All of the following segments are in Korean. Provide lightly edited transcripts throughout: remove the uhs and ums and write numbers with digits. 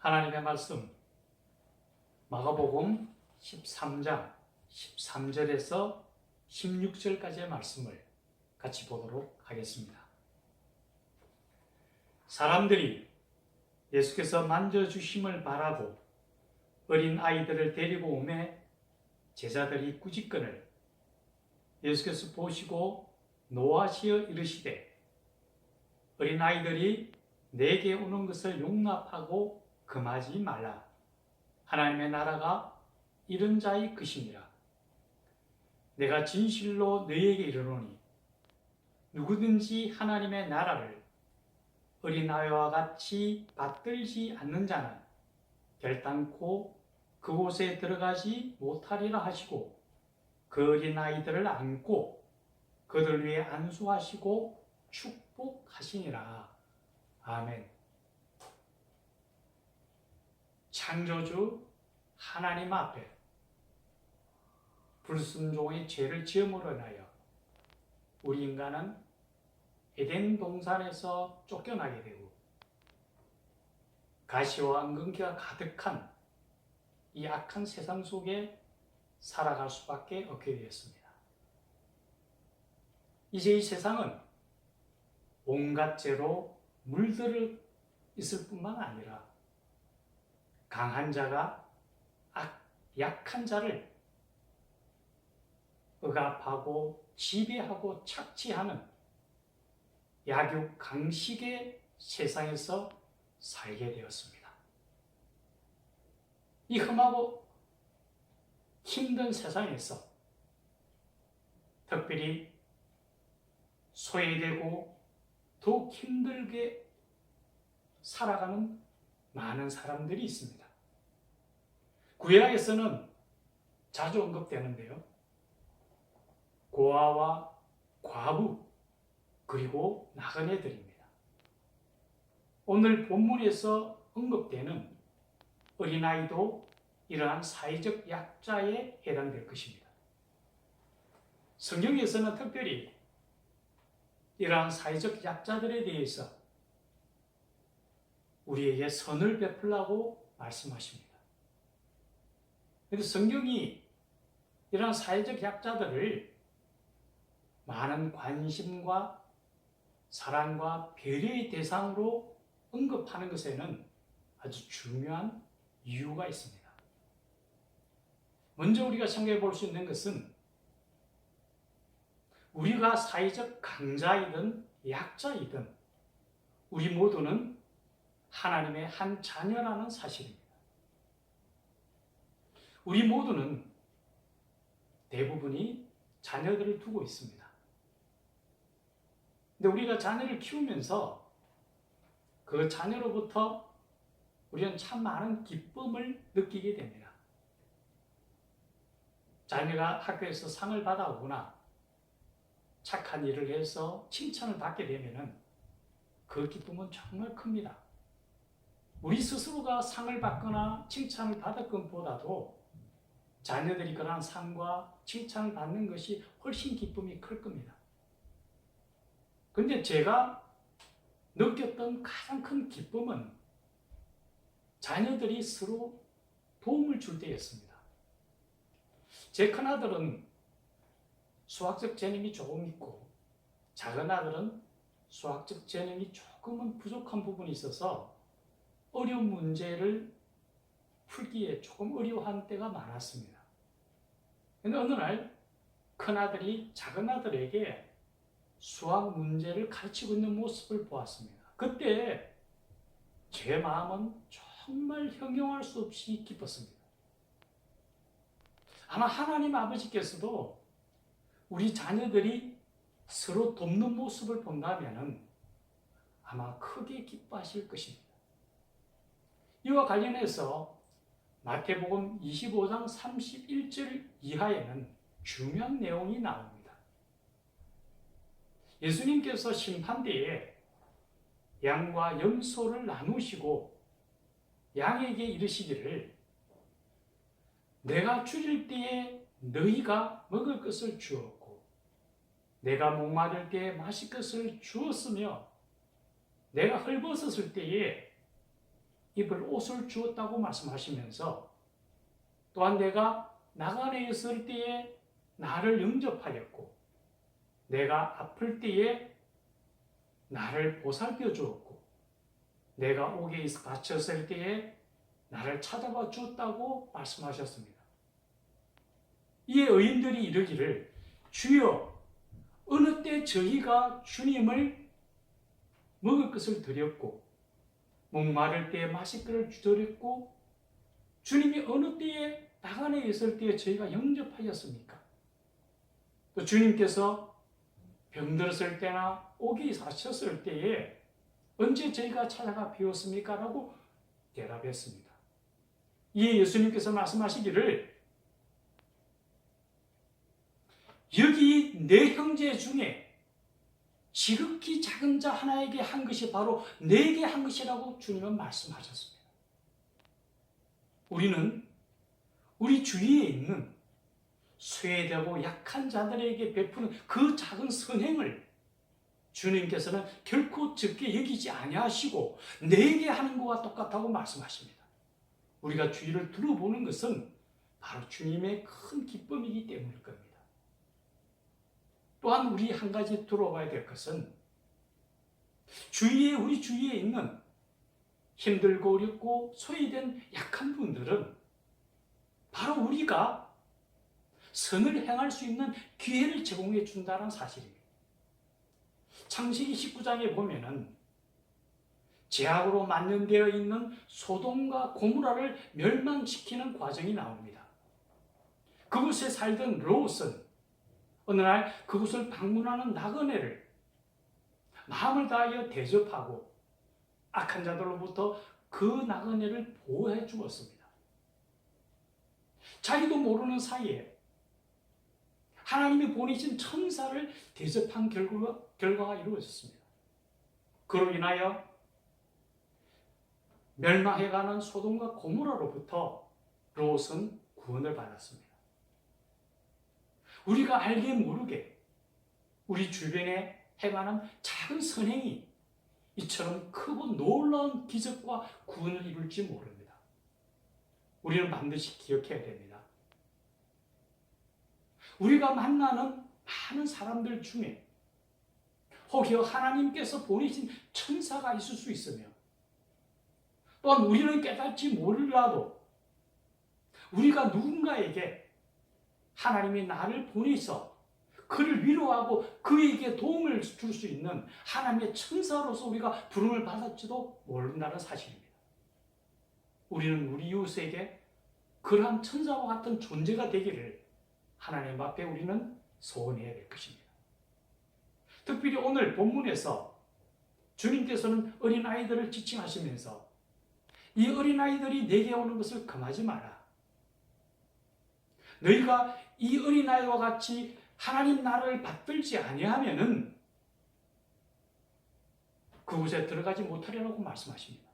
하나님의 말씀 마가복음 13장 13절에서 16절까지의 말씀을 같이 보도록 하겠습니다. 사람들이 예수께서 만져주심을 바라고 어린 아이들을 데리고 오매 제자들이 꾸짖거늘 예수께서 보시고 노하시어 이르시되 어린 아이들이 내게 오는 것을 용납하고 금하지 말라. 하나님의 나라가 이런 자의 것이니라. 내가 진실로 너희에게 이르노니 누구든지 하나님의 나라를 어린아이와 같이 받들지 않는 자는 결단코 그곳에 들어가지 못하리라 하시고 그 어린아이들을 안고 그들 위에 안수하시고 축복하시니라. 아멘. 창조주 하나님 앞에 불순종의 죄를 지음으로 인하여 우리 인간은 에덴 동산에서 쫓겨나게 되고 가시와 엉겅퀴가 가득한 이 악한 세상 속에 살아갈 수밖에 없게 되었습니다. 이제 이 세상은 온갖 죄로 물들어 있을 뿐만 아니라 강한 자가 약한 자를 억압하고 지배하고 착취하는 약육 강식의 세상에서 살게 되었습니다. 이 험하고 힘든 세상에서 특별히 소외되고 더욱 힘들게 살아가는 많은 사람들이 있습니다. 구약에서는 자주 언급되는데요. 고아와 과부 그리고 나그네들입니다. 오늘 본문에서 언급되는 어린아이도 이러한 사회적 약자에 해당될 것입니다. 성경에서는 특별히 이러한 사회적 약자들에 대해서 우리에게 선을 베풀라고 말씀하십니다. 그런데 성경이 이러한 사회적 약자들을 많은 관심과 사랑과 배려의 대상으로 언급하는 것에는 아주 중요한 이유가 있습니다. 먼저 우리가 생각해 볼 수 있는 것은 우리가 사회적 강자이든 약자이든 우리 모두는 하나님의 한 자녀라는 사실입니다. 우리 모두는 대부분이 자녀들을 두고 있습니다. 근데 우리가 자녀를 키우면서 그 자녀로부터 우리는 참 많은 기쁨을 느끼게 됩니다. 자녀가 학교에서 상을 받아오거나 착한 일을 해서 칭찬을 받게 되면 그 기쁨은 정말 큽니다. 우리 스스로가 상을 받거나 칭찬을 받을 것보다도 자녀들이 그러한 상과 칭찬을 받는 것이 훨씬 기쁨이 클 겁니다. 그런데 제가 느꼈던 가장 큰 기쁨은 자녀들이 서로 도움을 줄 때였습니다. 제 큰아들은 수학적 재능이 조금 있고 작은 아들은 수학적 재능이 조금은 부족한 부분이 있어서 어려운 문제를 풀기에 조금 어려워한 때가 많았습니다. 그런데 어느 날 큰아들이 작은아들에게 수학 문제를 가르치고 있는 모습을 보았습니다. 그때 제 마음은 정말 형용할 수 없이 기뻤습니다. 아마 하나님 아버지께서도 우리 자녀들이 서로 돕는 모습을 본다면 아마 크게 기뻐하실 것입니다. 이와 관련해서 마태복음 25장 31절 이하에는 중요한 내용이 나옵니다. 예수님께서 심판대에 양과 염소를 나누시고 양에게 이르시기를 내가 줄일 때에 너희가 먹을 것을 주었고 내가 목마를 때에 마실 것을 주었으며 내가 헐벗었을 때에 입을 옷을 주었다고 말씀하시면서 또한 내가 나간에 있을 때에 나를 영접하였고 내가 아플 때에 나를 보살펴 주었고 내가 옥에 갇혔을 때에 나를 찾아봐 주었다고 말씀하셨습니다. 이에 의인들이 이르기를 주여 어느 때 저희가 주님을 먹을 것을 드렸고 목마를 때에 마실 것을 드렸고 주님이 어느 때에 나간에 있을 때에 저희가 영접하였습니까? 또 주님께서 병들었을 때나 옥에 갇혔을 때에 언제 저희가 찾아가 비웠습니까? 라고 대답했습니다. 이에 예수님께서 말씀하시기를 여기 내 형제 중에 지극히 작은 자 하나에게 한 것이 바로 내게 한 것이라고 주님은 말씀하셨습니다. 우리는 우리 주위에 있는 쇠되고 약한 자들에게 베푸는 그 작은 선행을 주님께서는 결코 적게 여기지 아니하시고 내게 하는 것과 똑같다고 말씀하십니다. 우리가 주위를 둘러보는 것은 바로 주님의 큰 기쁨이기 때문일 겁니다. 또한 우리 한 가지 들어봐야 될 것은 우리 주위에 있는 힘들고 어렵고 소외된 약한 분들은 바로 우리가 선을 행할 수 있는 기회를 제공해 준다는 사실입니다. 창세기 19장에 보면은 죄악으로 만연되어 있는 소돔과 고모라를 멸망시키는 과정이 나옵니다. 그곳에 살던 롯은 어느 날 그곳을 방문하는 나그네를 마음을 다하여 대접하고 악한 자들로부터 그 나그네를 보호해 주었습니다. 자기도 모르는 사이에 하나님이 보내신 천사를 대접한 결과가 이루어졌습니다. 그로 인하여 멸망해가는 소돔과 고모라로부터 롯은 구원을 받았습니다. 우리가 알게 모르게 우리 주변에 행하는 작은 선행이 이처럼 크고 놀라운 기적과 구원을 이룰지 모릅니다. 우리는 반드시 기억해야 됩니다. 우리가 만나는 많은 사람들 중에 혹여 하나님께서 보내신 천사가 있을 수 있으며 또한 우리는 깨닫지 몰라도 우리가 누군가에게 하나님이 나를 보내서 그를 위로하고 그에게 도움을 줄 수 있는 하나님의 천사로서 우리가 부름을 받았지도 모른다는 사실입니다. 우리는 우리 이웃에게 그러한 천사와 같은 존재가 되기를 하나님 앞에 우리는 소원해야 될 것입니다. 특별히 오늘 본문에서 주님께서는 어린아이들을 지칭하시면서 이 어린아이들이 내게 오는 것을 금하지 마라. 너희가 이 어린아이와 같이 하나님 나라를 받들지 아니하면은 그곳에 들어가지 못하리라고 말씀하십니다.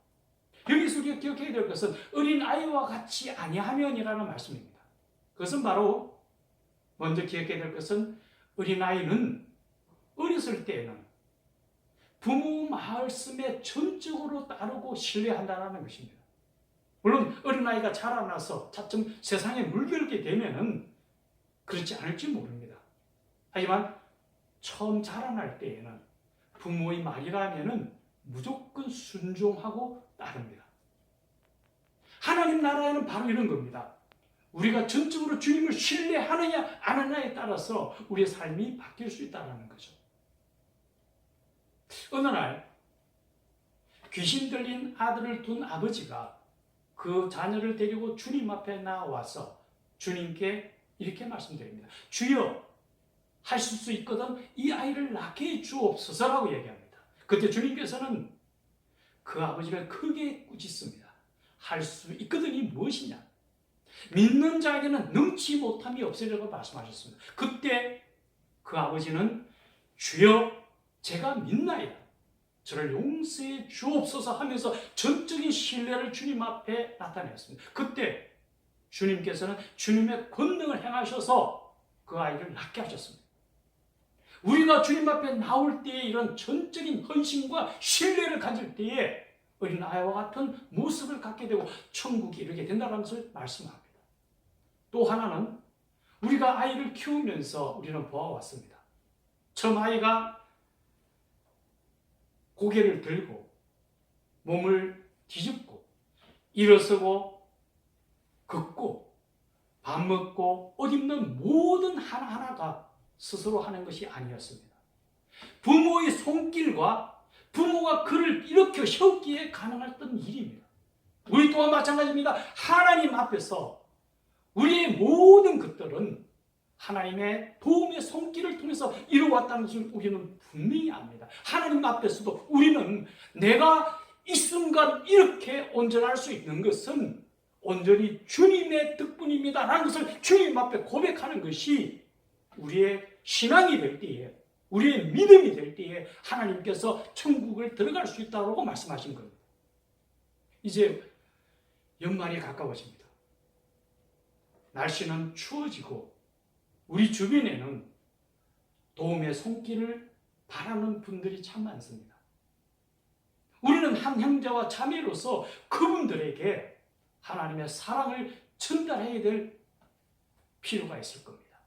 여기서 우리가 기억해야 될 것은 어린아이와 같이 아니하면이라는 말씀입니다. 그것은 바로 먼저 기억해야 될 것은 어린아이는 어렸을 때에는 부모 말씀에 전적으로 따르고 신뢰한다는 것입니다. 물론 어린아이가 자라나서 차츰 세상에 물들게 되면은 그렇지 않을지 모릅니다. 하지만 처음 자라날 때에는 부모의 말이라면은 무조건 순종하고 따릅니다. 하나님 나라에는 바로 이런 겁니다. 우리가 전적으로 주님을 신뢰하느냐 안 하느냐에 따라서 우리의 삶이 바뀔 수 있다는 거죠. 어느 날 귀신 들린 아들을 둔 아버지가 그 자녀를 데리고 주님 앞에 나와서 주님께 이렇게 말씀드립니다. 주여, 하실 수 있거든 이 아이를 낳게 해 주옵소서라고 얘기합니다. 그때 주님께서는 그 아버지를 크게 꾸짖습니다. 할 수 있거든이 무엇이냐? 믿는 자에게는 능치 못함이 없으리라고 말씀하셨습니다. 그때 그 아버지는 주여, 제가 믿나이다. 저를 용서해 주옵소서 하면서 전적인 신뢰를 주님 앞에 나타냈습니다. 그때 주님께서는 주님의 권능을 행하셔서 그 아이를 낳게 하셨습니다. 우리가 주님 앞에 나올 때에 이런 전적인 헌신과 신뢰를 가질 때에 어린아이와 같은 모습을 갖게 되고 천국에 이르게 된다는 것을 말씀합니다. 또 하나는 우리가 아이를 키우면서 우리는 보아왔습니다. 처음 아이가 고개를 들고 몸을 뒤집고 일어서고 걷고 밥 먹고 옷 입는 모든 하나하나가 스스로 하는 것이 아니었습니다. 부모의 손길과 부모가 그를 일으켜 세우기에 가능했던 일입니다. 우리 또한 마찬가지입니다. 하나님 앞에서 우리의 모든 것들은 하나님의 도움의 손길을 통해서 이루어왔다는 것을 우리는 분명히 압니다. 하나님 앞에서도 우리는 내가 이 순간 이렇게 온전할 수 있는 것은 온전히 주님의 덕분입니다 라는 것을 주님 앞에 고백하는 것이 우리의 신앙이 될 때에, 우리의 믿음이 될 때에 하나님께서 천국을 들어갈 수 있다고 말씀하신 겁니다. 이제 연말이 가까워집니다. 날씨는 추워지고 우리 주변에는 도움의 손길을 바라는 분들이 참 많습니다. 우리는 한 형제와 자매로서 그분들에게 하나님의 사랑을 전달해야 될 필요가 있을 겁니다.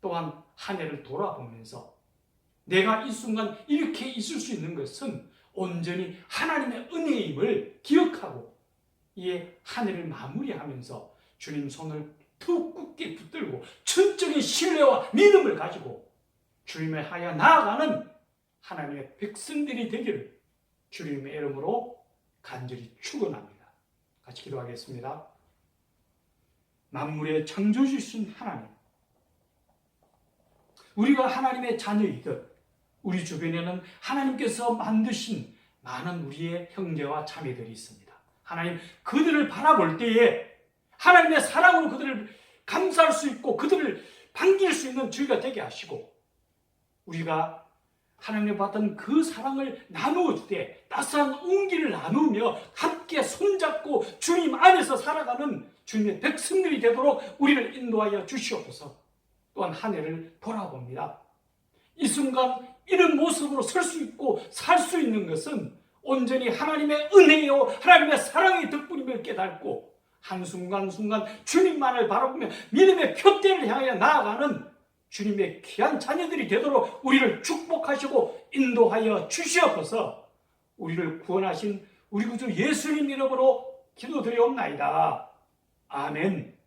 또한 한 해를 돌아보면서 내가 이 순간 이렇게 있을 수 있는 것은 온전히 하나님의 은혜임을 기억하고 이 한 해를 마무리하면서 주님 손을 더 굳게 붙들고 전적인 신뢰와 믿음을 가지고 주님을 향해 나아가는 하나님의 백성들이 되기를 주님의 이름으로 간절히 축원합니다. 같이 기도하겠습니다. 만물의 창조주신 하나님, 우리가 하나님의 자녀이듯 우리 주변에는 하나님께서 만드신 많은 우리의 형제와 자매들이 있습니다. 하나님, 그들을 바라볼 때에 하나님의 사랑으로 그들을 감싸할 수 있고 그들을 반길 수 있는 저희가 되게 하시고, 우리가 하나님의 받은 그 사랑을 나누어 주되 따스한 온기를 나누며 함께 손잡고 주님 안에서 살아가는 주님의 백성들이 되도록 우리를 인도하여 주시옵소서. 또한 한 해를 돌아봅니다. 이 순간 이런 모습으로 설 수 있고 살 수 있는 것은 온전히 하나님의 은혜요 하나님의 사랑의 덕분임을 깨닫고 한순간순간 주님만을 바라보며 믿음의 표대를 향해 나아가는 주님의 귀한 자녀들이 되도록 우리를 축복하시고 인도하여 주시옵소서. 우리를 구원하신 우리 구주 예수님 이름으로 기도드리옵나이다. 아멘.